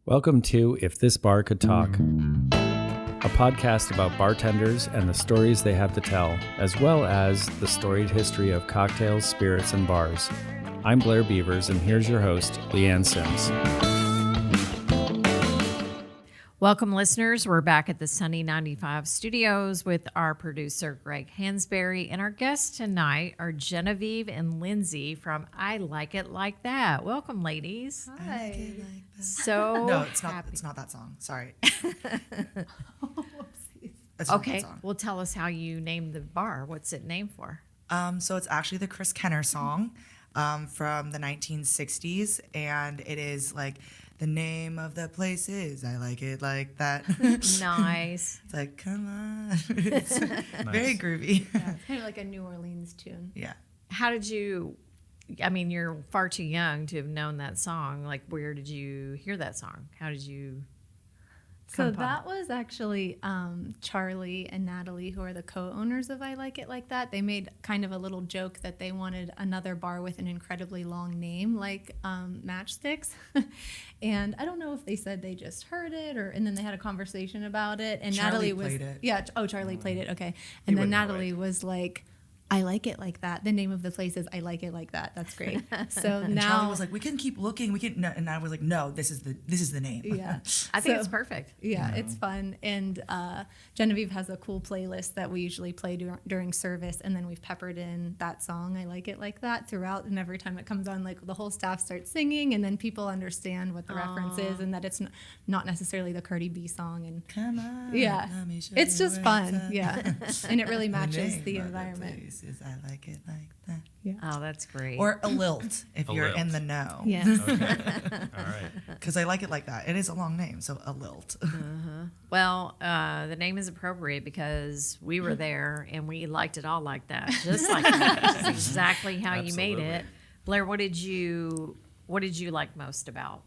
Welcome to If This Bar Could Talk, a podcast about bartenders and the stories they have to tell, as well as the storied history of cocktails, spirits, and bars. I'm Blair Beavers, and here's your host, Leanne Sims. Welcome, listeners. We're back at the Sunny 95 studios with our producer, Greg Hansberry, and our guests tonight are Genevieve and Lindsay from I Like It Like That. Welcome, ladies. Hi. I like it like that. So no, it's not. It's not that song. Sorry. It's not okay, that song. well, tell us how you named the bar. What's it named for? So it's actually the Chris Kenner song from the 1960s, and it is like the name of the place is I Like It Like That. Nice. It's like, come on. It's very groovy. Yeah, it's kind of like a New Orleans tune. Yeah. How did you, I mean, you're far too young to have known that song. Like, where did you hear that song? How did you So that was actually Charlie and Natalie, who are the co-owners of I Like It Like That. They made kind of a little joke that they wanted another bar with an incredibly long name, like Matchsticks. And I don't know if they said they just heard it, and then they had a conversation about it. And Charlie Natalie played it. Yeah. Oh, Charlie played it. Okay. And then Natalie was like, I like it like that. The name of the place is I Like It Like That. That's great. So And now Charlie was like, we can keep looking. We can. No, and I was like, no, this is the name. Yeah. I think it's perfect. Yeah, it's fun. And Genevieve has a cool playlist that we usually play during service, and then we've peppered in that song, I Like It Like That, throughout. And every time it comes on, like, the whole staff starts singing, and then people understand what the reference is and that it's not necessarily the Cardi B song. And Come on. yeah, let me show it's you just where fun. it's at. Yeah, and it really matches name the of environment. place is I Like It Like That. Yeah. Oh, that's great. Or ILILT, if you're ILILT. in the know. Yeah. Okay. All right. Because I like it like that. It is a long name, so ILILT. Well, the name is appropriate because we were there and we liked it all like that, just like that. Just exactly how you made Absolutely. it. Blair, what did you like most about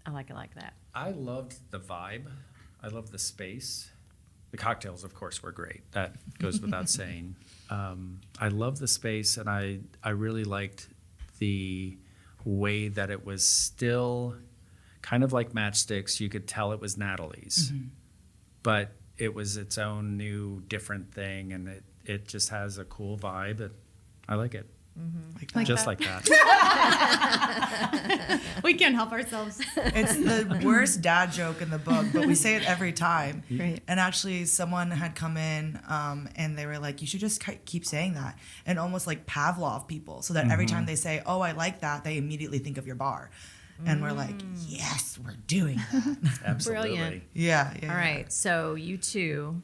I Like It Like That? I loved the vibe. I loved the space. The cocktails, of course, were great. That goes without saying. I love the space, and I really liked the way that it was still kind of like Matchsticks. You could tell it was Natalie's, but it was its own new, different thing, and it just has a cool vibe, and I like it. Like Just that. like that. We can't help ourselves. It's the worst dad joke in the book, but we say it every time. Right. And actually, someone had come in and they were like, you should just keep saying that. And almost like Pavlov people, so that every time they say, oh, I like that, they immediately think of your bar. And we're like, yes, we're doing that. Absolutely. Brilliant. yeah. All right, so you two,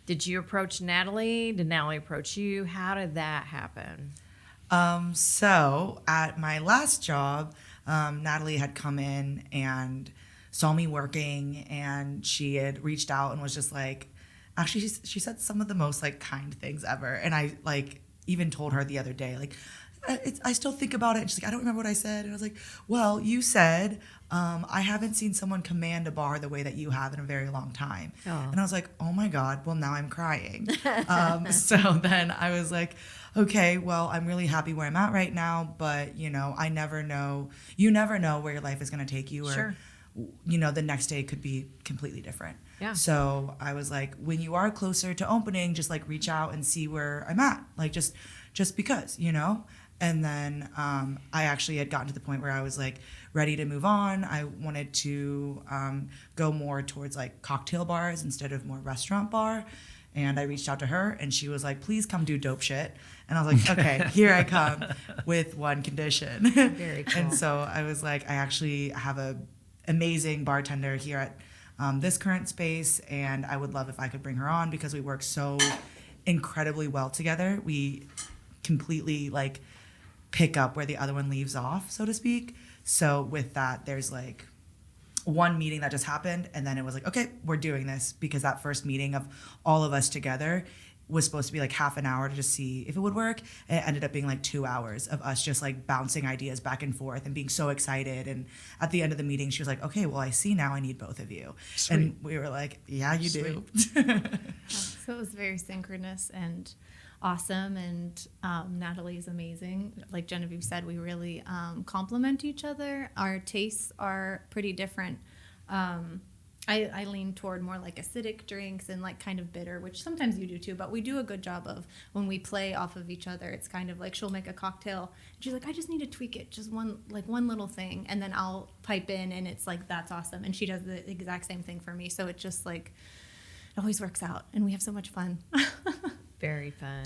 did you approach Natalie? Did Natalie approach you? How did that happen? So at my last job, Natalie had come in and saw me working, and she had reached out and was just like, actually, she said some of the most like kind things ever. And I like even told her the other day, like, I still think about it. And she's like, I don't remember what I said. And I was like, well, you said, I haven't seen someone command a bar the way that you have in a very long time. Oh. And I was like, oh my God, well, now I'm crying. So then I was like, okay, well, I'm really happy where I'm at right now, but, you know, you never know where your life is going to take you, or, Sure. you know, the next day could be completely different. Yeah. So I was like, when you are closer to opening, just like reach out and see where I'm at, like just because, you know. And then I actually had gotten to the point where I was like ready to move on. I wanted to go more towards like cocktail bars instead of more restaurant bar. And I reached out to her, and she was like, please come do dope shit. And I was like, okay, here I come with one condition. Very cool. And so I was like, I actually have a amazing bartender here at this current space, and I would love if I could bring her on because we work so incredibly well together. We completely like pick up where the other one leaves off, so to speak. So with that, there's like one meeting that just happened, and then it was like, okay, we're doing this, because that first meeting of all of us together was supposed to be like half an hour to just see if it would work. And it ended up being like 2 hours of us just like bouncing ideas back and forth and being so excited. And at the end of the meeting, she was like, okay, well, I see now I need both of you. Sweet. And we were like, yeah, you do. So it was very synchronous and awesome, and Natalie is amazing. Like Genevieve said, we really complement each other. Our tastes are pretty different, I lean toward more like acidic drinks and like kind of bitter, which sometimes you do too, but we do a good job of when we play off of each other. It's kind of like she'll make a cocktail and she's like, I just need to tweak it, just one little thing, and then I'll pipe in and it's like, that's awesome. And she does the exact same thing for me. So it just like, it always works out and we have so much fun. Very fun.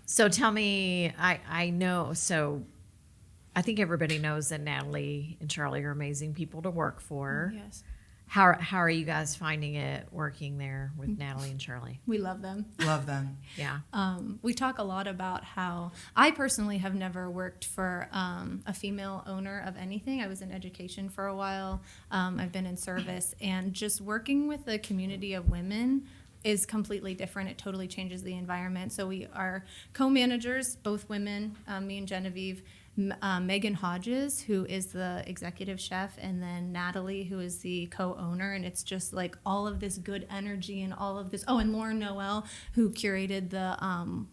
So tell me, I know, so I think everybody knows that Natalie and Charlie are amazing people to work for. Yes. How are you guys finding it working there with Natalie and Charlie? We love them. Love them. Yeah. We talk a lot about how I personally have never worked for a female owner of anything. I was in education for a while. I've been in service, and just working with a community of women is completely different. It totally changes the environment. So we are co-managers, both women, me and Genevieve, Megan Hodges, who is the executive chef, and then Natalie, who is the co-owner. And it's just like all of this good energy and all of this. Oh, and Lauren Noel, who curated the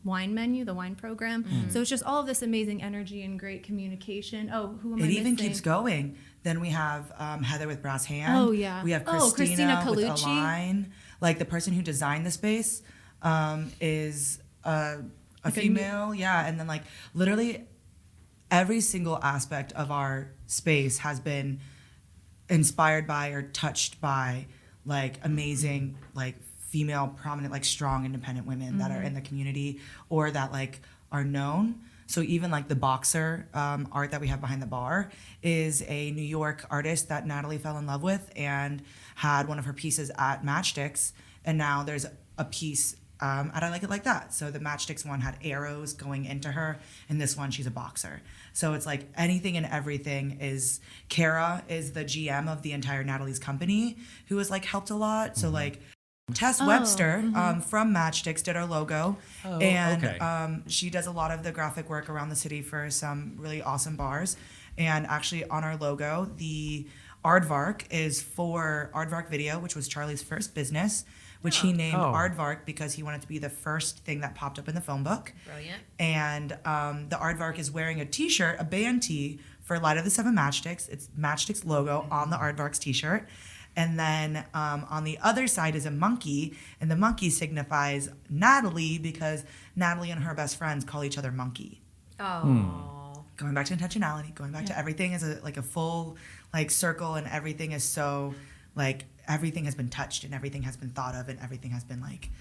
wine menu, the wine program. Mm-hmm. So it's just all of this amazing energy and great communication. Oh, who am I missing? It even keeps going. Then we have Heather with Brass Hand. Oh, yeah. We have Christina with Colucci. Align. Like the person who designed the space is a female. Yeah. And then like literally every single aspect of our space has been inspired by or touched by like amazing, like female, prominent, like strong, independent women that are in the community or that like are known. So even like the boxer art that we have behind the bar is a New York artist that Natalie fell in love with and had one of her pieces at Matchsticks. And now there's a piece at I Like It Like That. So the Matchsticks one had arrows going into her, and this one, she's a boxer. So it's like anything and everything is, Kara is the GM of the entire Natalie's company, who has like helped a lot. So like Tess Webster from Matchsticks did our logo, and she does a lot of the graphic work around the city for some really awesome bars. And actually on our logo, the Aardvark is for Aardvark Video, which was Charlie's first business, which he named Aardvark because he wanted to be the first thing that popped up in the phone book. Brilliant. And the Aardvark is wearing a t-shirt, a band tee for Light of the Seven Matchsticks. It's Matchsticks logo on the Aardvark's t-shirt. And then on the other side is a monkey, and the monkey signifies Natalie because Natalie and her best friends call each other monkey. Oh. Going back to intentionality, going back to everything is like a full like circle, and everything is so like everything has been touched and everything has been thought of and everything has been like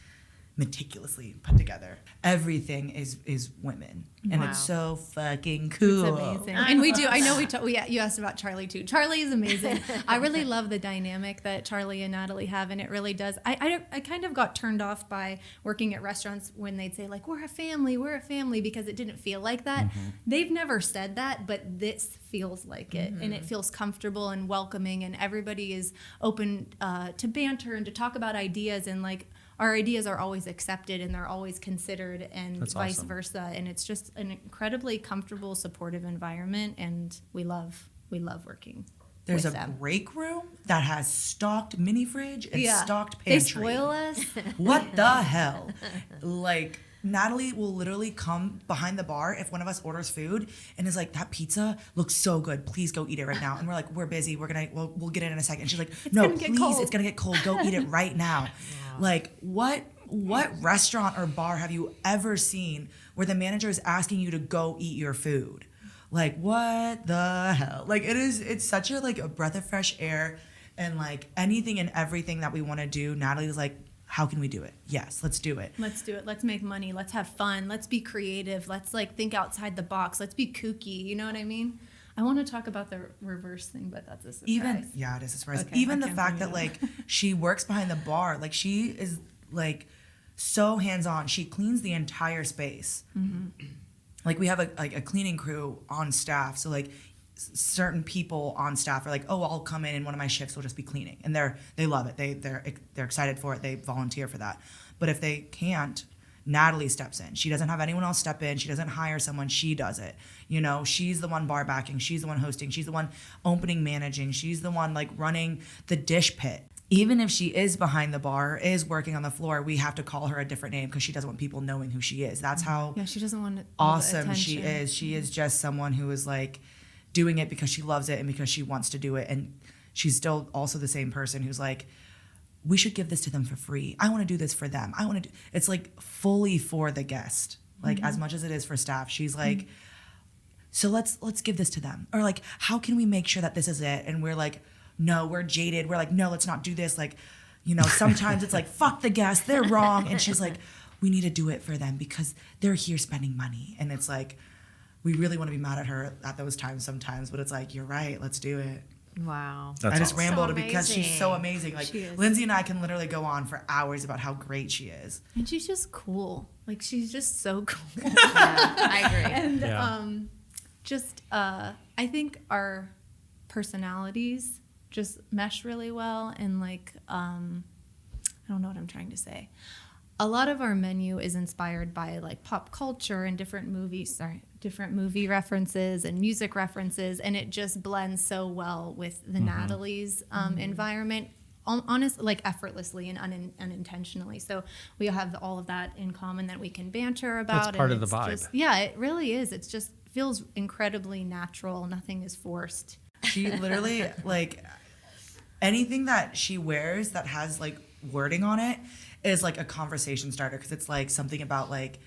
meticulously put together. Everything is women, and it's so fucking cool. It's amazing. And we do. I know you asked about Charlie too. Charlie is amazing. I really love the dynamic that Charlie and Natalie have, and it really does. I kind of got turned off by working at restaurants when they'd say like we're a family because it didn't feel like that. They've never said that, but this feels like it, and it feels comfortable and welcoming, and everybody is open to banter and to talk about ideas, and like our ideas are always accepted and they're always considered, and That's vice awesome. versa. And it's just an incredibly comfortable, supportive environment, and we love working. There's with a them. break room that has stocked mini fridge and stocked pantry. They spoil us. What the hell? Like, Natalie will literally come behind the bar if one of us orders food and is like, that pizza looks so good. Please go eat it right now. And we're like, we're busy. We'll get it in a second. And she's like, no, please, it's going to get cold. Go eat it right now. Like, what restaurant or bar have you ever seen where the manager is asking you to go eat your food? Like, what the hell? Like, it's such a, like, a breath of fresh air, and, like, anything and everything that we want to do, Natalie's like, how can we do it? Yes, let's do it. Let's do it. Let's make money. Let's have fun. Let's be creative. Let's, like, think outside the box. Let's be kooky. You know what I mean? I want to talk about the reverse thing, but that's a surprise. It is a surprise. Okay, Even I the can't fact bring that, it up. like, she works behind the bar, like, she is, like, so hands-on. She cleans the entire space. Like, we have a cleaning crew on staff, so, like, certain people on staff are like, oh, I'll come in and one of my shifts will just be cleaning, and they love it. They're excited for it. They volunteer for that. But if they can't, Natalie steps in. She doesn't have anyone else step in. She doesn't hire someone. She does it. You know, she's the one bar backing. She's the one hosting. She's the one opening, managing. She's the one like running the dish pit. Even if she is behind the bar, is working on the floor, we have to call her a different name because she doesn't want people knowing who she is. That's how she doesn't want all the awesome she attention. is. She is just someone who is like doing it because she loves it and because she wants to do it. And she's still also the same person who's like, we should give this to them for free. I want to do this for them. I want to do, it's like fully for the guest, like as much as it is for staff. She's like, so let's give this to them. Or like, how can we make sure that this is it? And we're like, no, we're jaded. We're like, no, let's not do this. Like, you know, sometimes it's like, fuck the guests, they're wrong. And she's like, we need to do it for them because they're here spending money. And it's like, we really want to be mad at her at those times sometimes, but it's like, you're right, let's do it. Wow. That's I just awesome. rambled So because she's so amazing. Like She is. Lindsay and I can literally go on for hours about how great she is. And she's just cool. Like she's just so cool. Yeah, I agree. And Yeah. I think our personalities just mesh really well. And like, I don't know what I'm trying to say. A lot of our menu is inspired by like pop culture and different movie references and music references, and it just blends so well with the Natalie's environment, honest, like effortlessly and unintentionally. So we have all of that in common that we can banter about. That's part and of the it's vibe. just- yeah, it really is. It's just feels incredibly natural. Nothing is forced. She literally, like, anything that she wears that has like wording on it is like a conversation starter, because it's like something about like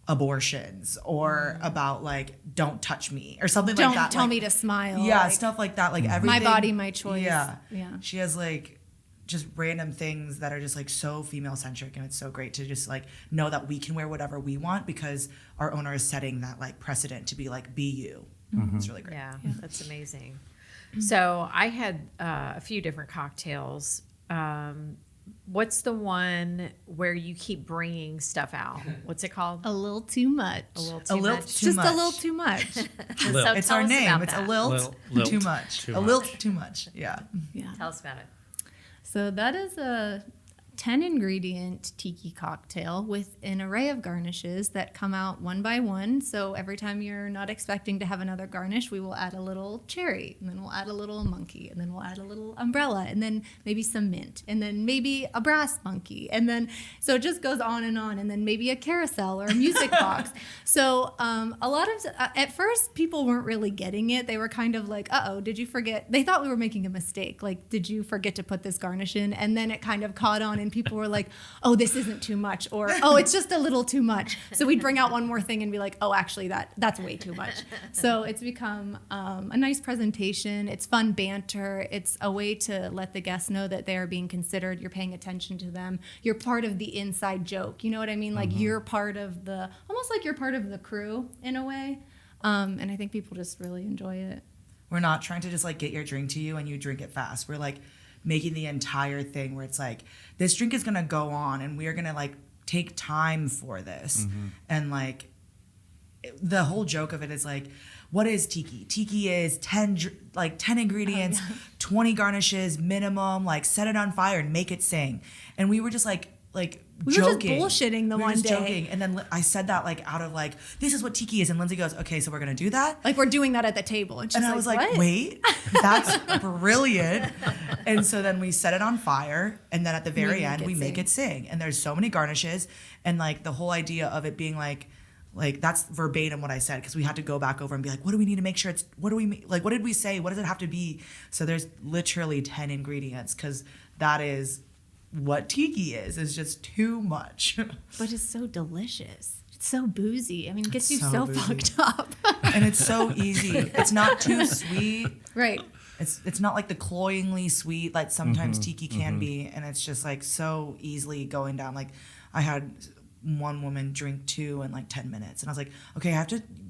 abortions or about like don't touch me or something like that. Don't tell like, me to smile. Yeah, like, stuff like that. Like everything. my body, my choice. Yeah. Yeah. She has like just random things that are just like so female centric, and it's so great to just like know that we can wear whatever we want because our owner is setting that like precedent to be like, be you. It's really great. Yeah, that's amazing. So I had a few different cocktails. What's the one where you keep bringing stuff out? What's it called? A little too much. A little A too little much. too Just much. a little too much. So It's tell our us name. about It's that. a lilt, Lilt. too much. Too A much. lilt too much. Yeah. Yeah. Tell us about it. So that is a 10 ingredient tiki cocktail with an array of garnishes that come out one by one. So every time you're not expecting to have another garnish, we will add a little cherry, and then we'll add a little monkey, and then we'll add a little umbrella, and then maybe some mint, and then maybe a brass monkey, and then so it just goes on, and then maybe a carousel or a music box. So a lot of at first people weren't really getting it. They were kind of like, "Uh-oh, did you forget?" They thought we were making a mistake. Like, did you forget to put this garnish in? And then it kind of caught on, and people were like, "Oh, this isn't too much," or "Oh, it's just a little too much." So we'd bring out one more thing and be like, "Oh, actually, that's way too much." So it's become a nice presentation. It's fun banter. It's a way to let the guests know that they are being considered. You're paying attention to them. You're part of the inside joke. You know what I mean? Like you're part of almost like you're part of the crew in a way. And I think people just really enjoy it. We're not trying to just like get your drink to you and you drink it fast. We're like making the entire thing where it's like, this drink is gonna go on and we are gonna like take time for this. And like the whole joke of it is like, what is tiki? Tiki is 10 ingredients, 20 garnishes minimum, like set it on fire and make it sing. And we were just like We were just joking. bullshitting the we were one just day. joking. And then I said that like out of like, this is what tiki is. And Lindsay goes, okay, so we're gonna do that. Like we're doing that at the table. And, she's And I was like, "What?" wait, that's brilliant. And so then we set it on fire. And then at the very end, we make it sing. And there's so many garnishes. And like the whole idea of it being like that's verbatim what I said, because we had to go back over and be like, what do we need to make sure what did we say? What does it have to be? So there's literally 10 ingredients, because that is what tiki is just too much. But it's so delicious. It's so boozy. I mean, it gets you so so boozy. fucked up. And it's so easy. It's not too sweet. Right. It's not like the cloyingly sweet like sometimes tiki can be, and it's just like so easily going down. Like I had one woman drink 2 in like 10 minutes, and I was like, okay,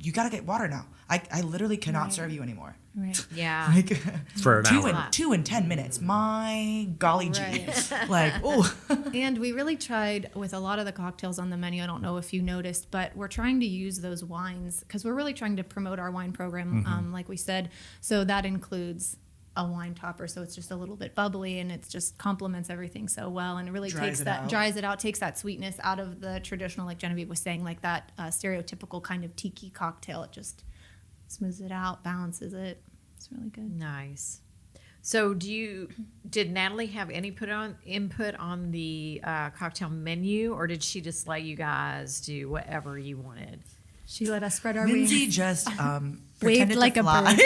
you gotta get water now. I literally cannot serve you anymore. Right. Yeah. Like For an hour. two in 10 minutes. My golly gee. Right. Like, oh. And we really tried with a lot of the cocktails on the menu. I don't know if you noticed, but we're trying to use those wines because we're really trying to promote our wine program, like we said. So that includes a wine topper, so it's just a little bit bubbly, and it just complements everything so well, and it really dries it out, takes that sweetness out of the traditional, like Genevieve was saying, like that stereotypical kind of tiki cocktail. It just smooths it out, balances it. It's really good. Nice. So did Natalie have any input on the cocktail menu, or did she just let you guys do whatever you wanted? She let us spread our Lindsay wings. just Waved pretended like to a fly.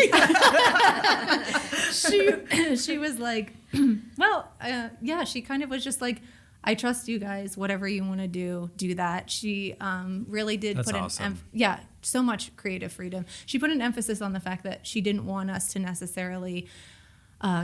bird. She was like, well, yeah, she kind of was just like, I trust you guys. Whatever you want to do that. She really did That's put awesome. so much creative freedom. She put an emphasis on the fact that she didn't want us to necessarily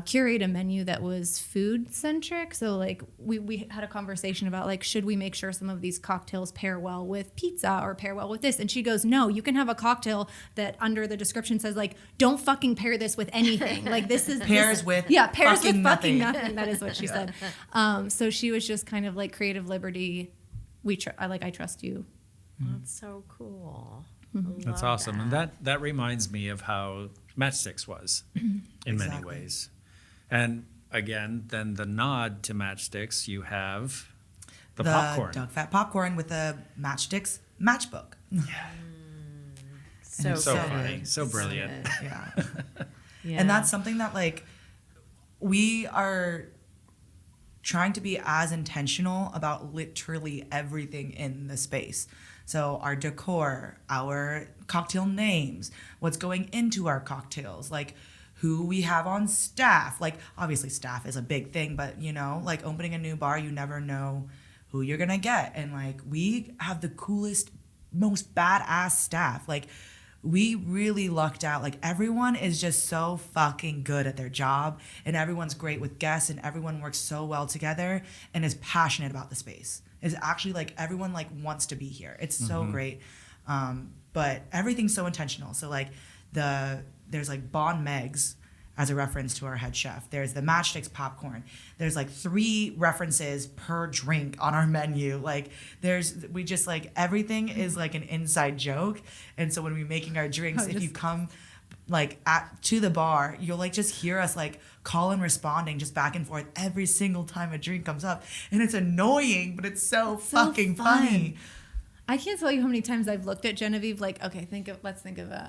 curate a menu that was food centric. So like we had a conversation about like, should we make sure some of these cocktails pair well with pizza or pair well with this? And she goes, no, you can have a cocktail that under the description says like, don't fucking pair this with anything. Like this is Pairs with pairs fucking with fucking nothing. nothing. That is what she said. So she was just kind of like creative liberty. I trust you. That's so cool. That's Love awesome. And that reminds me of how Matchsticks was in many Exactly. ways. And again, then the nod to Matchsticks, you have the popcorn. Duck Fat popcorn with a Matchsticks matchbook. So, So good. funny, so brilliant. good. Yeah. Yeah. And that's something that like we are trying to be as intentional about literally everything in the space. So our decor, our cocktail names, what's going into our cocktails, like who we have on staff. Like obviously staff is a big thing, but you know, like opening a new bar, you never know who you're gonna get. And like we have the coolest, most badass staff. Like we really lucked out. Like everyone is just so fucking good at their job, and everyone's great with guests, and everyone works so well together and is passionate about the space. Is actually like everyone like wants to be here. It's so great. But everything's so intentional. So like there's like Bon Megs as a reference to our head chef. There's the Matchsticks popcorn. There's like 3 references per drink on our menu. Like we just like everything is like an inside joke. And so when we're making our drinks, if you come like to the bar, you'll like just hear us like call and responding just back and forth every single time a drink comes up. And it's annoying, but it's so fucking fun. funny. I can't tell you how many times I've looked at Genevieve like, okay,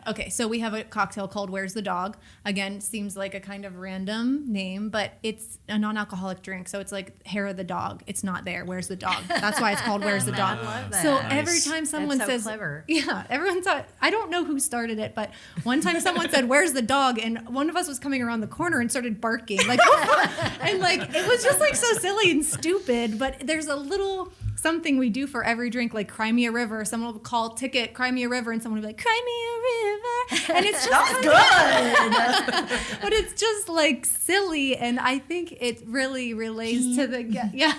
okay, so we have a cocktail called Where's the Dog? Again, seems like a kind of random name, but it's a non-alcoholic drink. So it's like hair of the dog. It's not there. Where's the dog? That's why it's called Where's the Dog. I love that. So Nice. every time someone That's so says, clever. yeah, everyone thought, I don't know who started it, but one time someone said, where's the dog? And one of us was coming around the corner and started barking. Like, and like, it was just like so silly and stupid, but there's a little something we do for every drink, like Cry Me a River. Someone will call ticket, Cry Me a River, and someone will be like, Cry Me a River. And it's just good. But it's just like silly. And I think it really relates to the guest. Yeah,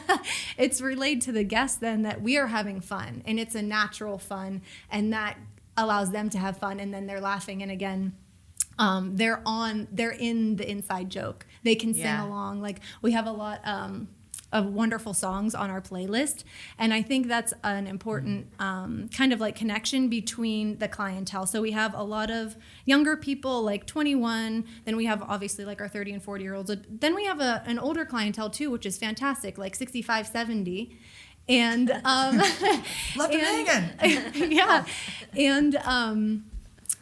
it's relayed to the guests then that we are having fun, and it's a natural fun, and that allows them to have fun, and then they're laughing. And again, they're in the inside joke. They can sing along. Like we have a lot of wonderful songs on our playlist, and I think that's an important kind of like connection between the clientele. So we have a lot of younger people like 21, then we have obviously like our 30 and 40 year olds, then we have an older clientele too, which is fantastic, like 65, 70. And Left and hanging. yeah, and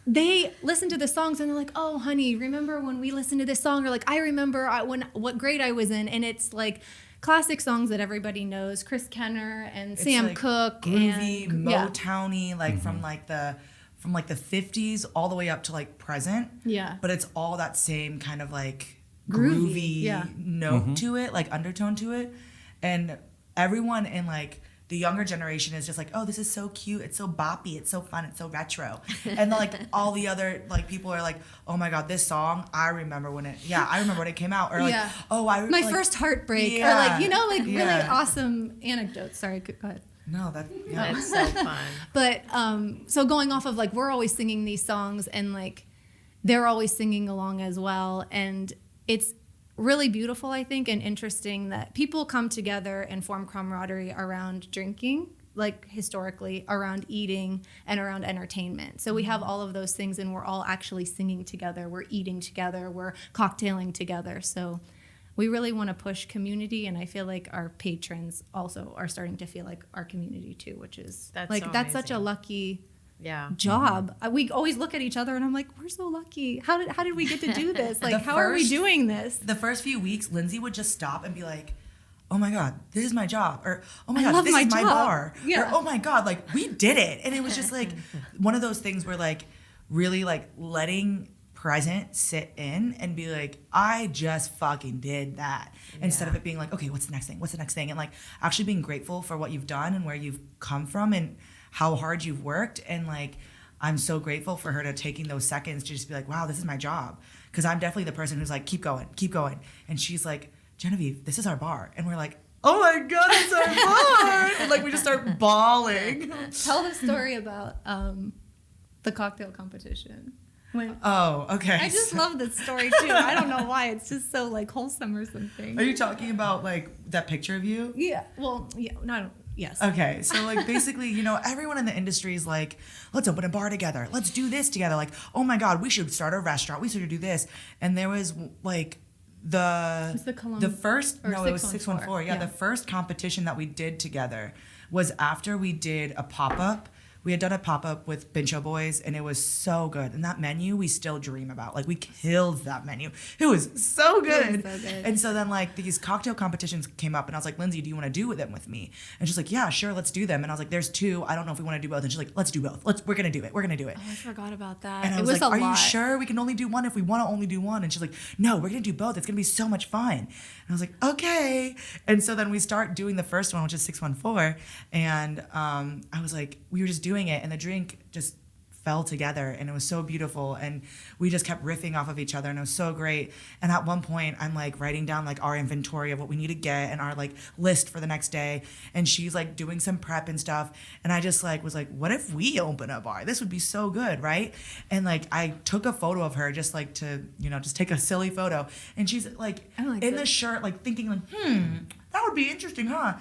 they listen to the songs and they're like, oh honey, remember when we listened to this song? Or like, I remember what grade I was in. And it's like classic songs that everybody knows, Chris Kenner and It's Sam like Cooke, groovy, and Motowny, like from like the 50s all the way up to like present. Yeah. But it's all that same kind of like Groovy, groovy yeah. note to it, like undertone to it. And everyone in like the younger generation is just like, oh, this is so cute, it's so boppy, it's so fun, it's so retro. And like all the other like people are like, oh my god, this song, I remember when it came out. Or like, Yeah. oh, I my like, first heartbreak, or Yeah. like, you know, like really Yeah. awesome anecdotes. Sorry, go ahead. No, that yeah. That's so fun. But so going off of like, we're always singing these songs and like they're always singing along as well. And it's really beautiful, I think, and interesting that people come together and form camaraderie around drinking, like historically, around eating and around entertainment. So we have all of those things and we're all actually singing together. We're eating together. We're cocktailing together. So we really want to push community, and I feel like our patrons also are starting to feel like our community too, which is That's like so that's such a amazing. lucky Yeah. job. We always look at each other and I'm like, we're so lucky. How did we get to do this? Like, The how are we first- doing this? The first few weeks, Lindsay would just stop and be like, oh my God, this is my job. Or, oh my I God, love this my is my job. bar. Yeah. Or, oh my God, like we did it. And it was just like one of those things where like really like letting present sit in and be like, I just fucking did that. Instead of it being like, okay, what's the next thing? What's the next thing? And like actually being grateful for what you've done and where you've come from and how hard you've worked. And like, I'm so grateful for her to taking those seconds to just be like, wow, this is my job. Because I'm definitely the person who's like, keep going. And she's like, Genevieve, this is our bar. And we're like, oh my God, it's our bar. And like, we just start bawling. Tell the story about the cocktail competition. Oh, okay. I just love this story too. I don't know why. It's just so like wholesome or something. Are you talking about like that picture of you? Yeah. Well, yeah. No. Yes. Okay, so like basically, you know, everyone in the industry is like, let's open a bar together. Let's do this together. Like, oh my God, we should start a restaurant. We should do this. And there was like It's the first, or no, it was 614. 614. Yeah, the first competition that we did together was after we did a pop-up. We had done a pop-up with Bincho Boys, and it was so good. And that menu, we still dream about. Like, we killed that menu. It was so good. It was so good. And so then, like, these cocktail competitions came up, and I was like, Lindsay, do you want to do them with me? And she's like, yeah, sure, let's do them. And I was like, there's two. I don't know if we want to do both. And she's like, let's do both. We're going to do it. We're going to do it. Oh, I forgot about that. And I it was was like, a are lot. you sure we can only do one if we want to only do one? And she's like, no, we're going to do both. It's going to be so much fun. And I was like, okay. And so then we start doing the first one, which is 614. And I was like, we were just doing it. And the drink just fell together and it was so beautiful and we just kept riffing off of each other and it was so great. And at one point I'm like writing down like our inventory of what we need to get and our like list for the next day, and she's like doing some prep and stuff, and I just like was like, what if we open a bar? This would be so good, right? And like I took a photo of her just like to, you know, just take a silly photo, and she's like in the shirt like thinking like, that would be interesting, huh?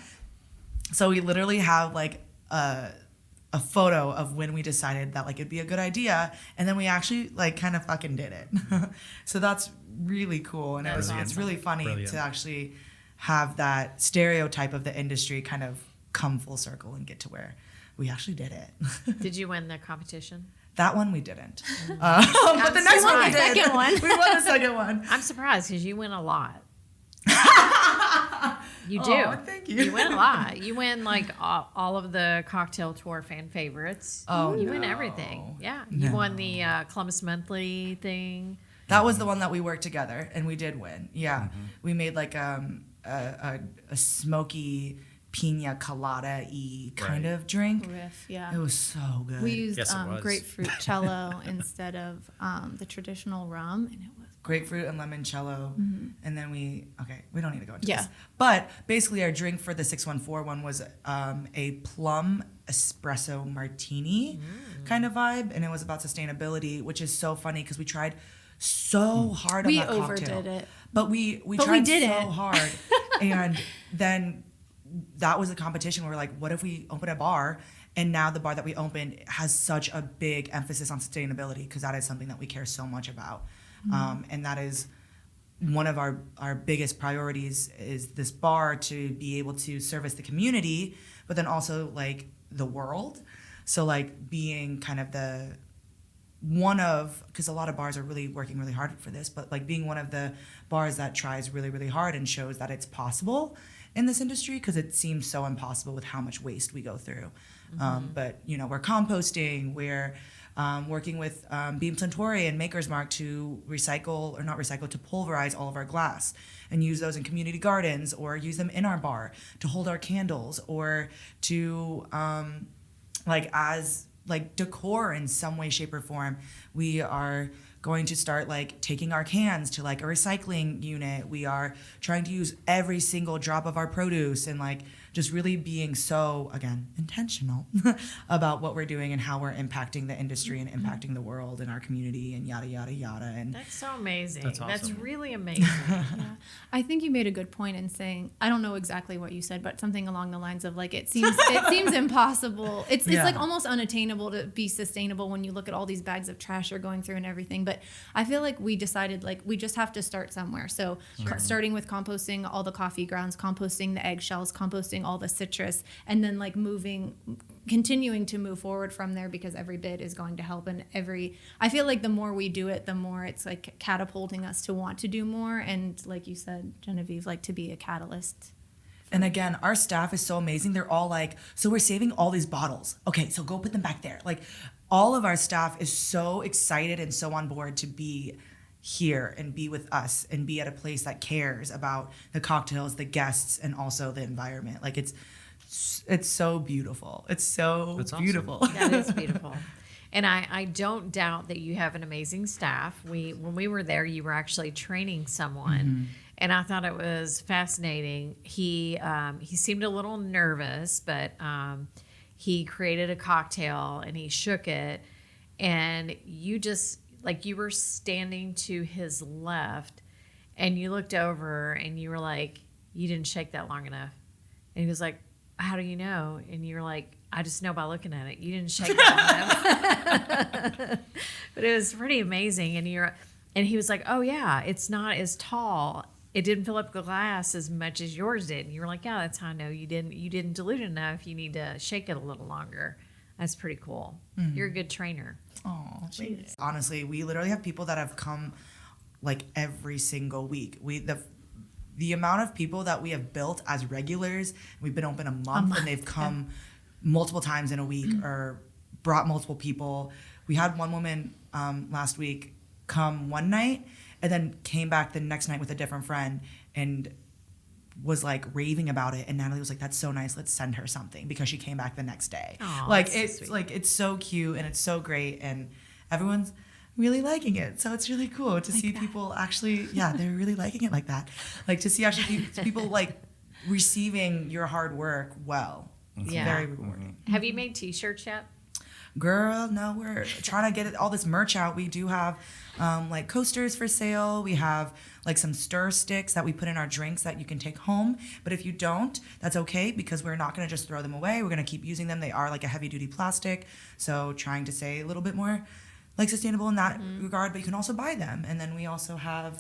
So we literally have like a photo of when we decided that like it'd be a good idea, and then we actually like kind of fucking did it. So that's really cool, and it's really funny to actually have that stereotype of the industry kind of come full circle and get to where we actually did it. Did you win the competition? That one we didn't, but the next one we did. Second one. We won the second one. I'm surprised because you win a lot. You do. Oh, thank you. You win a lot. You win like all of the cocktail tour fan favorites. Oh, you win everything. Yeah. You won the Columbus Monthly thing. That was the one that we worked together, and we did win. Yeah, we made like a smoky pina colada-y kind of drink. Yeah. It was so good. We used Yes, it was. grapefruit cello instead of the traditional rum, and it was Grapefruit and limoncello, and then we don't need to go into Yeah. this. But basically, our drink for the 614 one was a plum espresso martini kind of vibe, and it was about sustainability, which is so funny because we tried so hard on we that cocktail. overdid it. But we we tried did so it. hard, and then that was a competition where we're like, what if we open a bar? And now the bar that we opened has such a big emphasis on sustainability because that is something that we care so much about. And that is one of our biggest priorities is this bar to be able to service the community, but then also like the world. So like being kind of the one of, because a lot of bars are really working really hard for this, but like being one of the bars that tries really, really hard and shows that it's possible in this industry, because it seems so impossible with how much waste we go through. But you know, we're composting, we're working with Beam Suntory and Maker's Mark to to pulverize all of our glass and use those in community gardens or use them in our bar to hold our candles or to as decor in some way, shape, or form. We are going to start like taking our cans to like a recycling unit. We are trying to use every single drop of our produce and like just really being so, again, intentional about what we're doing and how we're impacting the industry and impacting the world and our community and yada, yada, yada. And That's so amazing. That's awesome. That's really amazing. Yeah. I think you made a good point in saying, I don't know exactly what you said, but something along the lines of like, it seems impossible. It's like almost unattainable to be sustainable when you look at all these bags of trash you're going through and everything. But I feel like we decided like we just have to start somewhere. So starting with composting all the coffee grounds, composting the eggshells, composting all the citrus, and then like continuing to move forward from there, because every bit is going to help. And I feel like the more we do it, the more it's like catapulting us to want to do more. And like you said, Genevieve, like to be a catalyst And again, our staff is so amazing. They're all like, so we're saving all these bottles. Okay, so go put them back there. Like, all of our staff is so excited and so on board to be here and be with us and be at a place that cares about the cocktails, the guests, and also the environment. Like, it's so beautiful. It's so That's awesome. beautiful. That is beautiful. And I don't doubt that you have an amazing staff. When we were there, you were actually training someone, and I thought it was fascinating. He seemed a little nervous, but he created a cocktail and he shook it, and you just, like, you were standing to his left, and you looked over and you were like, you didn't shake that long enough. And he was like, how do you know? And you're like, I just know by looking at it. You didn't shake that enough. But it was pretty amazing. And he was like, oh yeah, it's not as tall. It didn't fill up the glass as much as yours did. And you were like, yeah, that's how I know you didn't dilute enough. You need to shake it a little longer. That's pretty cool. You're a good trainer. Oh, honestly, we literally have people that have come like every single week. The amount of people that we have built as regulars, we've been open a month and they've come multiple times in a week or brought multiple people. We had one woman last week come one night and then came back the next night with a different friend and was like raving about it. And Natalie was like, that's so nice. Let's send her something, because she came back the next day. Aw, like, that's so it's sweet. like, it's so cute and it's so great. And everyone's really liking it. So it's really cool to see people actually, they're really liking it like that. Like, to see actually people like receiving your hard work well. It's Yeah. very rewarding. Have you made T-shirts yet? Girl, no, we're trying to get all this merch out. We do have like coasters for sale. We have like some stir sticks that we put in our drinks that you can take home. But if you don't, that's okay, because we're not going to just throw them away. We're going to keep using them. They are like a heavy duty plastic. So trying to stay a little bit more like sustainable in that regard, but you can also buy them. And then we also have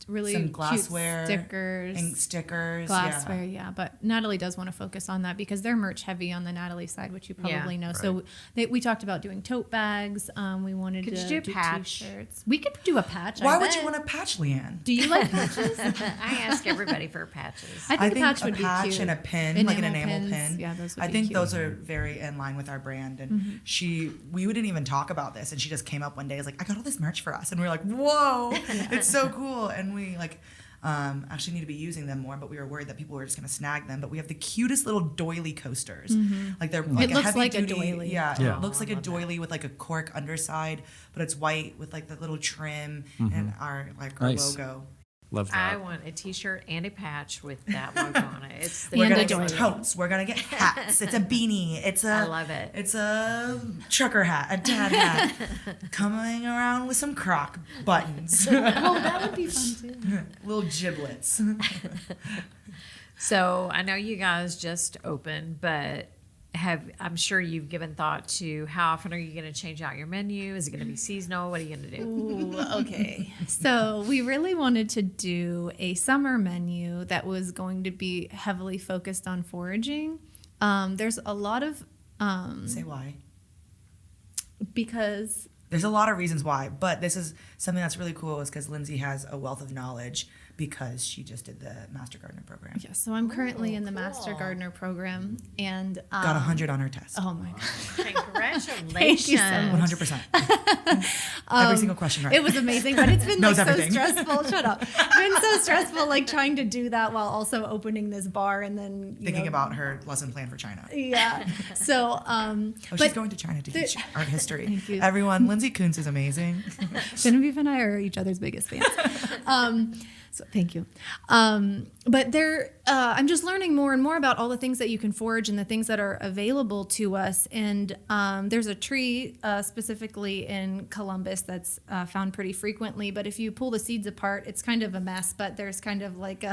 Really some cute glassware stickers. and stickers. Glassware, yeah. But Natalie does want to focus on that because they're merch heavy on the Natalie side, which you probably know. Right. So we talked about doing tote bags. We wanted Could to you do a do patch? T-shirts. We could do a patch. Why I would bet. you want a patch, Leanne? Do you like patches? I ask everybody for patches. I think a patch a would patch be cute. and a pin, like an enamel pins. pin. Yeah, those would I be think cute. those are very in line with our brand. And we didn't even talk about this, and she just came up one day, is like, I got all this merch for us, and we were like, whoa, it's so cool. And we like actually need to be using them more, but we were worried that people were just going to snag them. But we have the cutest little doily coasters. Like, they're like It looks heavy like a duty, doily. Yeah. It looks like a doily with like a cork underside, but it's white with like the little trim and our Nice. logo. Love I that. want a T-shirt and a patch with that logo on it. It's the We're And gonna a get doily. totes. We're gonna get hats. It's a beanie. It's a I love it. It's a trucker hat, a dad hat, coming around with some croc buttons, Oh, that would be fun too. little giblets. So I know you guys just opened, but I'm sure you've given thought to how often are you going to change out your menu? Is it going to be seasonal? What are you going to do? Ooh, okay. So we really wanted to do a summer menu that was going to be heavily focused on foraging. There's a lot of Say why? because There's a lot of reasons why, but this is something that's really cool, is because Lindsay has a wealth of knowledge because she just did the Master Gardener program. yeah. So I'm currently in the cool. Master Gardener program, and Got 100 on her test. oh my god. Congratulations. Thank you so much. 100%. Every single question right. It was amazing, but it's been Knows like so everything. stressful. Shut up. It's been so stressful, like trying to do that while also opening this bar and then Thinking about her lesson plan for China. Yeah. So, Oh, but she's going to China to teach art history. Thank you. Everyone, Lindsay Koontz is amazing. Genevieve and I are each other's biggest fans. So thank you. But I'm just learning more and more about all the things that you can forage and the things that are available to us. And there's a tree specifically in Columbus that's found pretty frequently. But if you pull the seeds apart, it's kind of a mess. But there's kind of like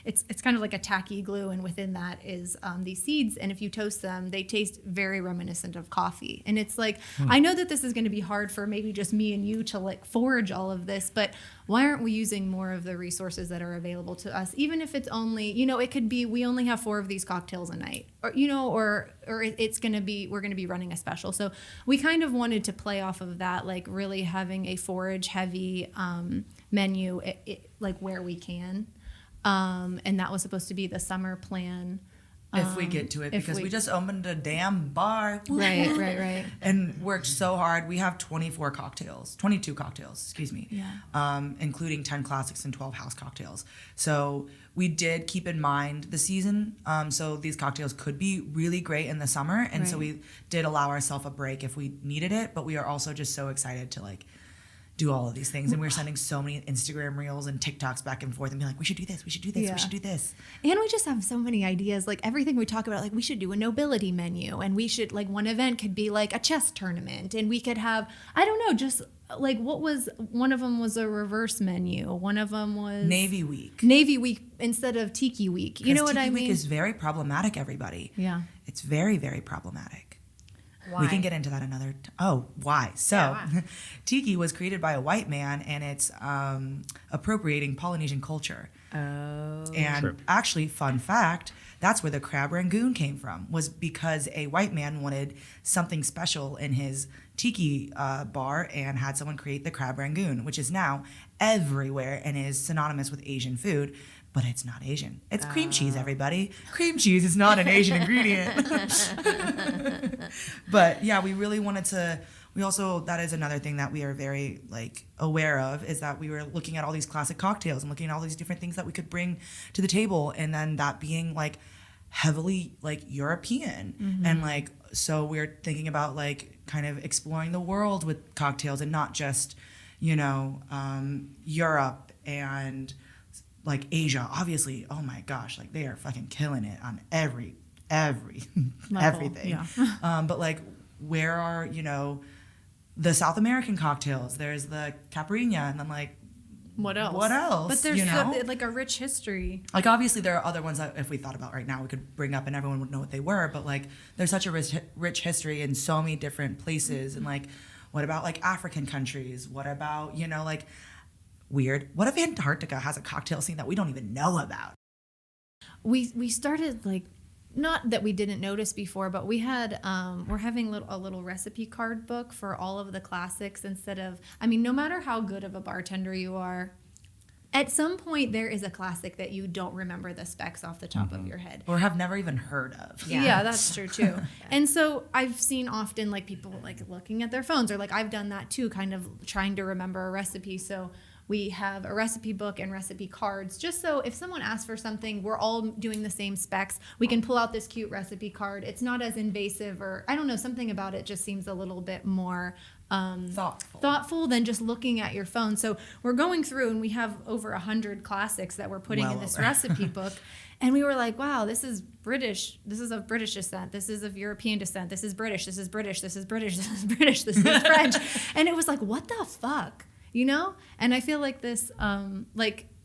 it's kind of like a tacky glue, and within that is these seeds. And if you toast them, they taste very reminiscent of coffee. And it's like, I know that this is going to be hard for maybe just me and you to like forage all of this, but why aren't we using more of the resources that are available to us? Even if it's only, it could be we only have 4 of these cocktails a night, or it's going to be, we're going to be running a special. So we kind of wanted to play off of that, like really having a forage heavy menu, like where we can. And that was supposed to be the summer plan. If we get to it, because we just opened a damn bar. Right. And worked so hard. We have 22 cocktails, excuse me. Yeah. Including 10 classics and 12 house cocktails. So we did keep in mind the season. So these cocktails could be really great in the summer. And so we did allow ourselves a break if we needed it. But we are also just so excited to like do all of these things. And we were sending so many Instagram reels and TikToks back and forth and be like, we should do this, we should do this, we should do this. And we just have so many ideas. Like everything we talk about, like we should do a nobility menu, and we should, like, one event could be like a chess tournament, and we could have, I don't know, just like one of them was a reverse menu. One of them was Navy Week instead of Tiki Week. You know what I mean? Tiki Week is very problematic, everybody. Yeah. It's very, very problematic. Why? We can get into that another why? So, why? Tiki was created by a white man, and it's appropriating Polynesian culture. Oh. And Sure. actually, fun fact, that's where the crab rangoon came from, was because a white man wanted something special in his tiki bar and had someone create the crab rangoon, which is now everywhere and is synonymous with Asian food. But it's not Asian. It's cream cheese, everybody. Cream cheese is not an Asian ingredient. But yeah, we really wanted to, that is another thing that we are very like aware of, is that we were looking at all these classic cocktails and looking at all these different things that we could bring to the table. And then that being like heavily like European. And like, so we're thinking about like kind of exploring the world with cocktails and not just, Europe and like Asia, obviously. Oh my gosh, like they are fucking killing it on every everything. Yeah. But like, where are the South American cocktails? There's the Caipirinha, and then like, What else? But there's like a rich history. Like obviously there are other ones that if we thought about right now we could bring up and everyone would know what they were. But like, there's such a rich history in so many different places. And like, what about like African countries? What about like. Weird. What if Antarctica has a cocktail scene that we don't even know about? We started like, not that we didn't notice before, but we had we're having a little recipe card book for all of the classics instead of, no matter how good of a bartender you are, at some point there is a classic that you don't remember the specs off the top of your head. Or have never even heard of. Yeah, that's true too. And so I've seen often like people like looking at their phones, or like I've done that too, kind of trying to remember a recipe. So we have a recipe book and recipe cards, just so if someone asks for something, we're all doing the same specs. We can pull out this cute recipe card. It's not as invasive, or I don't know, something about it just seems a little bit more thoughtful than just looking at your phone. So we're going through and we have over 100 classics that we're putting in this recipe book. And we were like, wow, this is British. This is of British descent. This is of European descent. This is British. This is British. This is British. This is British. This is French. And it was like, what the fuck? And I feel like this, when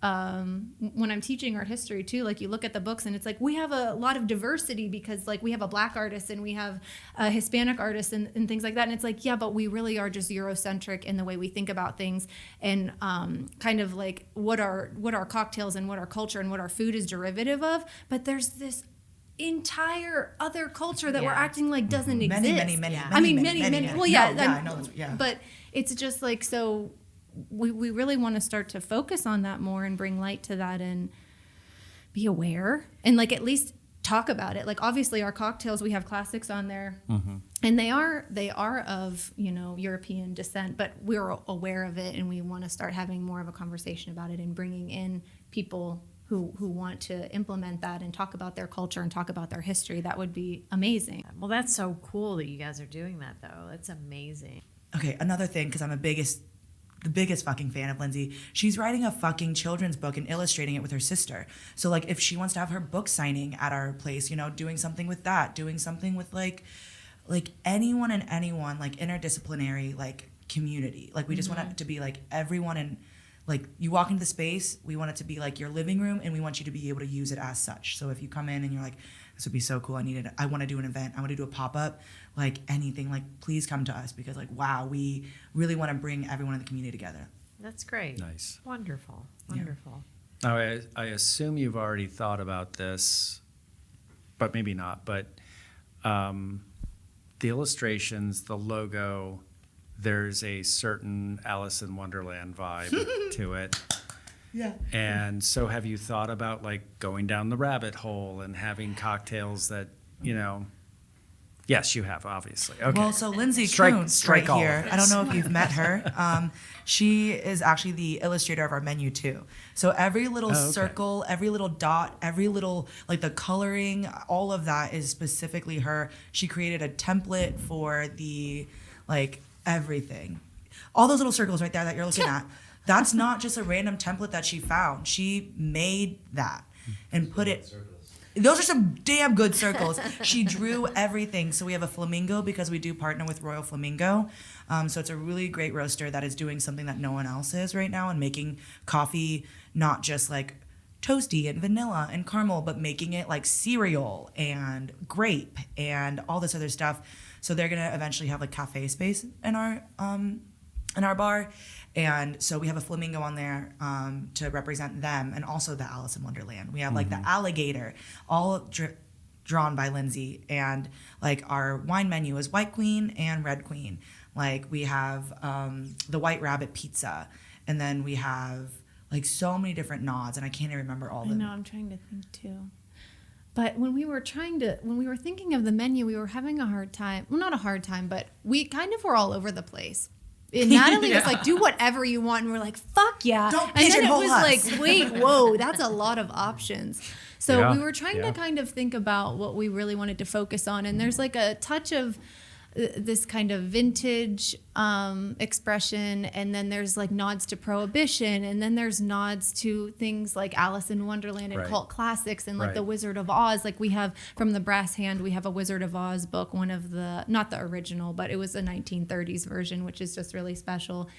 I'm teaching art history too, like you look at the books and it's like, we have a lot of diversity because like we have a black artist and we have a Hispanic artist and things like that. And it's like, yeah, but we really are just Eurocentric in the way we think about things, and kind of like what our cocktails and what our culture and what our food is derivative of. But there's this entire other culture that we're acting like doesn't exist. Many. Well, I know. But it's just like, so we really want to start to focus on that more and bring light to that and be aware and like at least talk about it. Like obviously our cocktails, we have classics on there, and they are of European descent, but we're aware of it and we want to start having more of a conversation about it and bringing in people who want to implement that and talk about their culture and talk about their history. That would be amazing. Well, that's so cool that you guys are doing that, though. That's amazing. Okay, another thing, because I'm the biggest fucking fan of Lindsay. She's writing a fucking children's book and illustrating it with her sister. So like if she wants to have her book signing at our place, doing something with that, doing something with like anyone and anyone, like interdisciplinary, like community. Like we just want it to be like everyone, and like you walk into the space, we want it to be like your living room, and we want you to be able to use it as such. So if you come in and you're like, this would be so cool, I want to do an event, I want to do a pop-up, like anything, like please come to us, because like, wow, we really want to bring everyone in the community together. That's great. Nice. Wonderful. Now, I assume you've already thought about this, but maybe not. But the illustrations, the logo, there's a certain Alice in Wonderland vibe to it. Yeah. And so have you thought about like going down the rabbit hole and having cocktails that, yes, you have, obviously. Okay. Well, so Lindsay Strike Koontz right all of here. this. I don't know if you've met her. She is actually the illustrator of our menu too. So every little Oh, okay. circle, every little dot, every little like the coloring, all of that is specifically her. She created a template for the like everything. All those little circles right there that you're looking at. That's not just a random template that she found. She made that and put it. Those are some damn good circles. She drew everything. So we have a flamingo because we do partner with Royal Flamingo. So it's a really great roaster that is doing something that no one else is right now and making coffee not just like toasty and vanilla and caramel, but making it like cereal and grape and all this other stuff. So they're gonna eventually have like cafe space in our bar. And so we have a flamingo on there to represent them, and also the Alice in Wonderland. We have like the alligator, all drawn by Lindsay. And like our wine menu is White Queen and Red Queen. Like we have the White Rabbit pizza, and then we have like so many different nods, and I can't even remember all of them. I know, I'm trying to think too. But when we were thinking of the menu, we were having a hard time. Well, not a hard time, but we kind of were all over the place. And Natalie was like, do whatever you want. And we're like, fuck yeah. Don't and then it pigeonhole was us. like, wait, whoa, that's a lot of options. So Yeah, we were trying to kind of think about what we really wanted to focus on. And there's like a touch of this kind of vintage expression, and then there's like nods to Prohibition, and then there's nods to things like Alice in Wonderland and Right. cult classics, and like Right. the Wizard of Oz. Like we have from the Brass Hand, we have a Wizard of Oz book, one of the, not the original, but it was a 1930s version, which is just really special.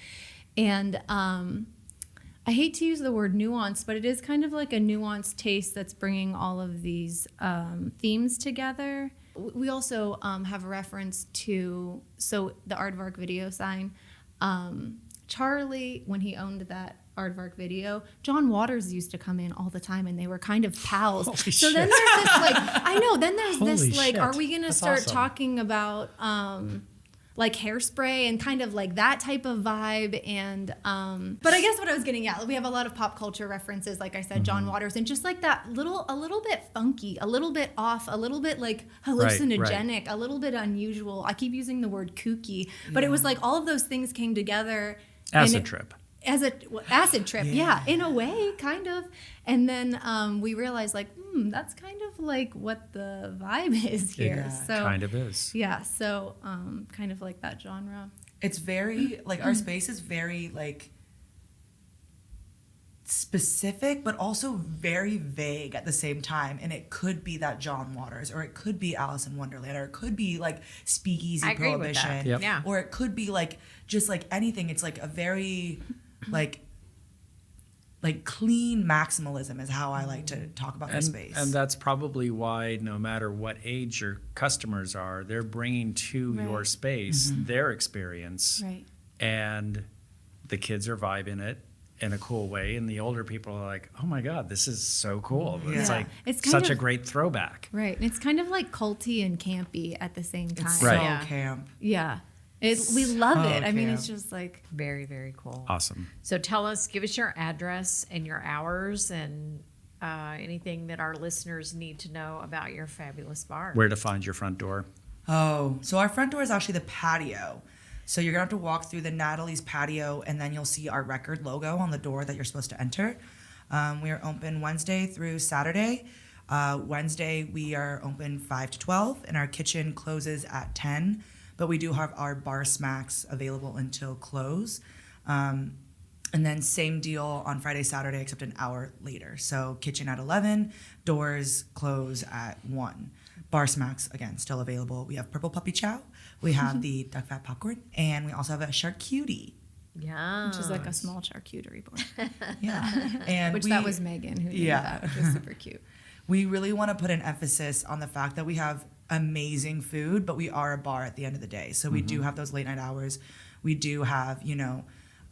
And I hate to use the word nuance, but it is kind of like a nuanced taste that's bringing all of these themes together. We also have a reference to, so the Aardvark video sign. Charlie, when he owned that Aardvark video, John Waters used to come in all the time, and they were kind of pals. Holy so shit. then there's this like, I know, then there's Holy this like, shit. are we going to That's start awesome. talking about like Hairspray and kind of like that type of vibe? And but I guess what I was getting at, we have a lot of pop culture references, like I said, John Waters, and just like that a little bit funky, a little bit off, a little bit like hallucinogenic, a little bit unusual. I keep using the word kooky, but it was like all of those things came together. Acid trip. As a acid trip, yeah, in a way, kind of. And then we realized, like, that's kind of like what the vibe is here. Yeah, So Kind of is. yeah, so kind of like that genre. It's very like our space is very like specific, but also very vague at the same time. And it could be that John Waters, or it could be Alice in Wonderland, or it could be like Speakeasy I agree with that. Prohibition, Yep. Yeah. or it could be like just like anything. It's like a very like clean maximalism is how I like to talk about my space. And that's probably why no matter what age your customers are, they're bringing to your Right. space their experience. Right. And the kids are vibing it in a cool way, and the older people are like, oh my God, this is so cool. It's Yeah. like It's kind such a of- great throwback. Right. And it's kind of like culty and campy at the same time. it's so Right. Yeah. camp. Yeah. We love So it. I mean, camp. it's just like, Very, very cool. Awesome. So give us your address and your hours and anything that our listeners need to know about your fabulous bar. Where to find your front door. Oh, so our front door is actually the patio. So you're gonna have to walk through the Natalie's patio, and then you'll see our record logo on the door that you're supposed to enter. We are open Wednesday through Saturday. Wednesday we are open 5 to 12, and our kitchen closes at 10. But we do have our bar smacks available until close. And then same deal on Friday, Saturday, except an hour later. So kitchen at 11, doors close at 1. Bar smacks, again, still available. We have purple puppy chow. We have the duck fat popcorn. And we also have a charcuterie. Yeah. which is like a small charcuterie board. Yeah. And Which that was Megan who did that, which was super cute. We really want to put an emphasis on the fact that we have amazing food, but we are a bar at the end of the day. So we do have those late night hours. We do have,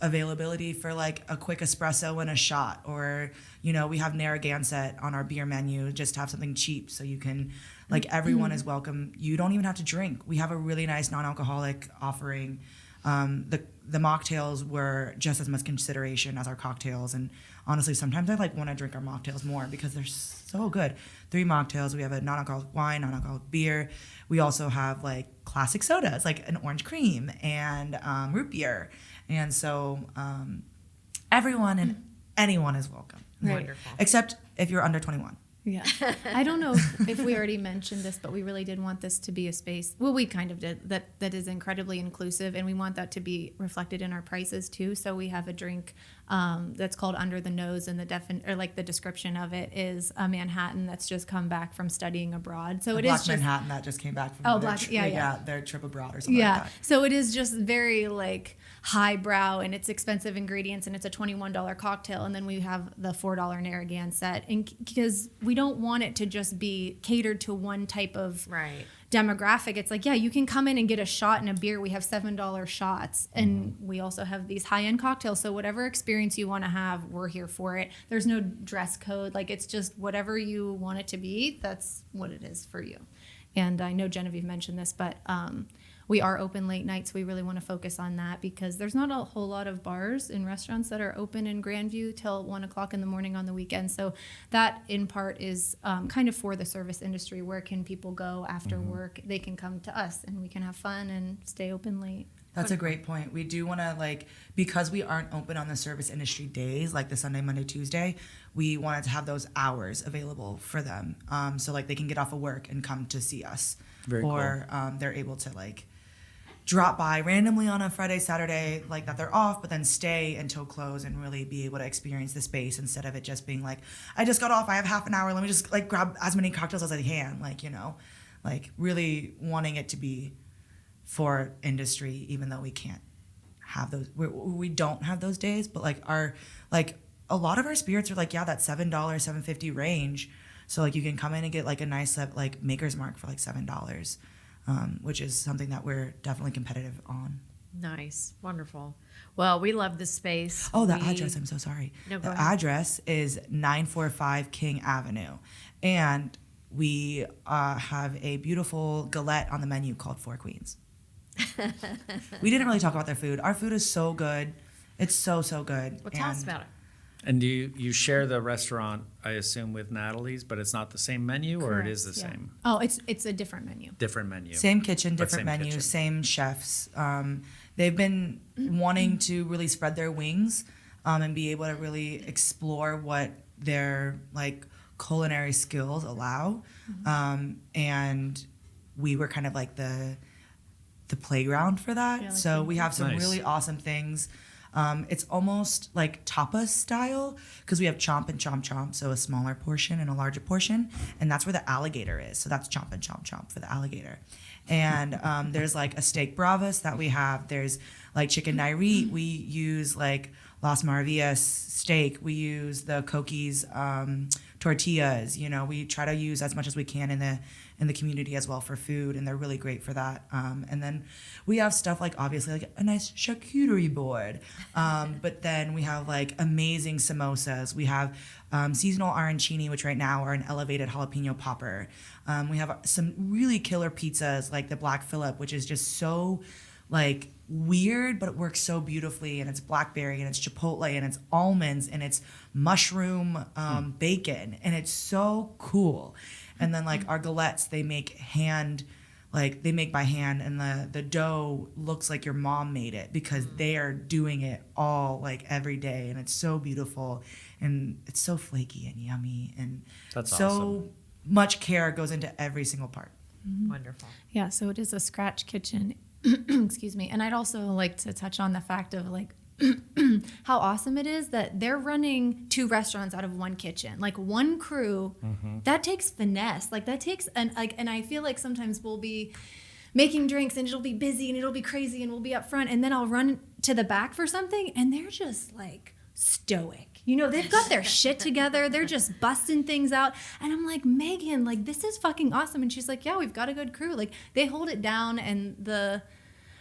availability for like a quick espresso and a shot, or, we have Narragansett on our beer menu just to have something cheap. So you can, like, everyone is welcome. You don't even have to drink. We have a really nice non-alcoholic offering. The mocktails were just as much consideration as our cocktails. And honestly, sometimes I like want to drink our mocktails more because they're so good. 3 mocktails. We have a non-alcoholic wine, non-alcoholic beer. We also have like classic sodas, like an orange cream and root beer. And so everyone and anyone is welcome. Right. Wonderful. Except if you're under 21. Yeah. I don't know if we already mentioned this, but we really did want this to be a space. Well, we kind of did that is incredibly inclusive, and we want that to be reflected in our prices too. So we have a drink that's called Under the Nose, and the description of it is a Manhattan that's just come back from studying abroad. So A it black is just Manhattan that just came back from their trip abroad or something like that. So it is just very like highbrow, and it's expensive ingredients, and it's a $21 cocktail, and then we have the $4 Narragansett, and because we don't want it to just be catered to one type of Right. demographic. It's like, yeah, you can come in and get a shot and a beer. We have $7 shots, and we also have these high-end cocktails. So whatever experience you want to have, we're here for it. There's no dress code. Like, it's just whatever you want it to be, that's what it is for you. And I know Genevieve mentioned this, but we are open late nights. We really want to focus on that because there's not a whole lot of bars and restaurants that are open in Grandview till 1 o'clock in the morning on the weekend. So that in part is kind of for the service industry. Where can people go after work? They can come to us and we can have fun and stay open late. That's a great point. We do want to, because we aren't open on the service industry days, like the Sunday, Monday, Tuesday, we wanted to have those hours available for them. So, they can get off of work and come to see us. Very or they're able to, drop by randomly on a Friday, Saturday, that they're off, but then stay until close and really be able to experience the space instead of it just being I just got off, I have half an hour, let me just grab as many cocktails as I can, really wanting it to be for industry, even though we can't have those, we don't have those days, but a lot of our spirits are that $7, $7.50 range. So you can come in and get a nice Maker's Mark for $7. Which is something that we're definitely competitive on. Nice. Wonderful. Well, we love this space. Oh, the address. I'm so sorry. No, go the ahead. address is 945 King Avenue. And we have a beautiful galette on the menu called Four Queens. We didn't really talk about their food. Our food is so good. It's so, so good. Well, tell us about it. And do you share the restaurant, I assume, with Natalie's, but it's not the same menu, or it Correct, is the yeah. same? Oh, it's a different menu. Different menu. Same kitchen, But different same menu, kitchen. same chefs. They've been wanting to really spread their wings and be able to really explore what their culinary skills allow. And we were kind of the playground for that. Yeah, So we have some Nice. really awesome things. It's almost like tapas style because we have chomp and chomp chomp, so a smaller portion and a larger portion, and that's where the alligator is. So that's chomp and chomp chomp for the alligator. And there's a steak bravas that we have. There's chicken nairi. We use Las Maravillas steak. We use the Coquis tortillas. We try to use as much as we can in the community as well for food, and they're really great for that. And then we have stuff obviously a nice charcuterie board, but then we have amazing samosas. We have seasonal arancini, which right now are an elevated jalapeno popper. We have some really killer pizzas like the Black Phillip, which is just so weird, but it works so beautifully, and it's blackberry and it's chipotle and it's almonds and it's mushroom bacon, and it's so cool. And then our galettes, they make by hand, and the dough looks like your mom made it because they are doing it all every day, and it's so beautiful and it's so flaky and yummy, and That's so awesome. much care goes into every single part. Wonderful. Yeah, so it is a scratch kitchen. Excuse me. And I'd also like to touch on the fact of how awesome it is that they're running 2 restaurants out of 1 kitchen. One crew, that takes finesse. That takes and I feel sometimes we'll be making drinks and it'll be busy and it'll be crazy and we'll be up front, and then I'll run to the back for something and they're just stoic. They've got their shit together. They're just busting things out. And I'm like, Megan, this is fucking awesome. And she's like, yeah, we've got a good crew. They hold it down. And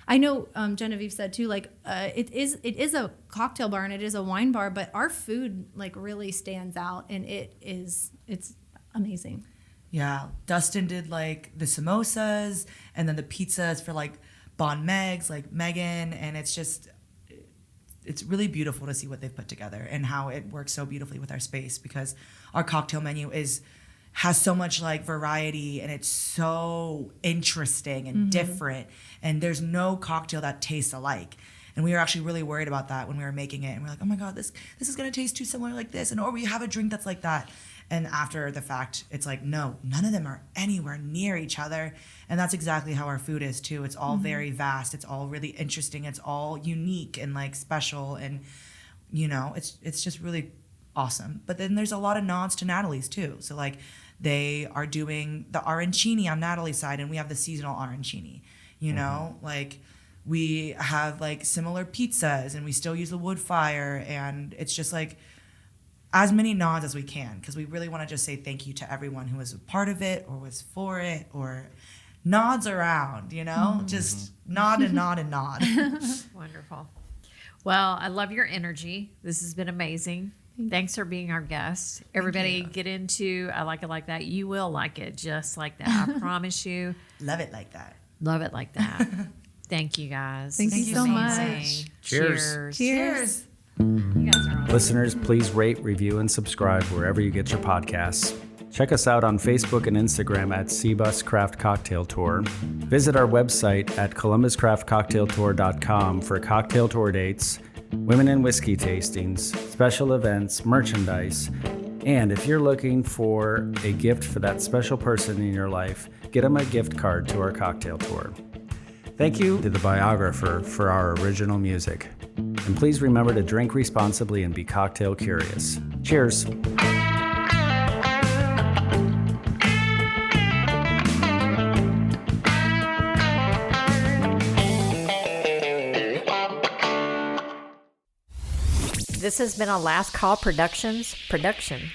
I know Genevieve said too, it is a cocktail bar and it is a wine bar, but our food really stands out, and it's amazing. Yeah, Dustin did the samosas and then the pizzas for Bon Megs, like Megan, and it's really beautiful to see what they've put together and how it works so beautifully with our space, because our cocktail menu has so much like variety, and it's so interesting and different, and there's no cocktail that tastes alike. And we were actually really worried about that when we were making it, and we're like, oh my God, this is gonna taste too similar like this, and or we have a drink that's like that. And after the fact, it's like, no, none of them are anywhere near each other. And that's exactly how our food is too. It's all very vast. It's all really interesting. It's all unique and like special. And, you know, it's just really awesome. But then there's a lot of nods to Natalie's too. So like they are doing the arancini on Natalie's side, and we have the seasonal arancini, you know, like we have like similar pizzas, and we still use the wood fire. And it's just like, as many nods as we can, because we really want to just say thank you to everyone who was a part of it or was for it, or nods around, you know, just nod and nod and nod. Wonderful. Well, I love your energy. This has been amazing. Thanks for being our guest. Everybody get into I Like It Like That. You will like it just like that. I promise you. Love it like that. Love it like that. Thank you guys. Thank you so much. Amazing. Cheers. Cheers. You guys are awesome. Listeners, please rate, review, and subscribe wherever you get your podcasts. Check us out on Facebook and Instagram at Seabus Craft Cocktail Tour. Visit our website at columbuscraftcocktailtour.com for cocktail tour dates, women and whiskey tastings, special events, merchandise, and if you're looking for a gift for that special person in your life, get them a gift card to our cocktail tour. Thank you to the biographer for our original music. And please remember to drink responsibly and be cocktail curious. Cheers. This has been a Last Call Productions production.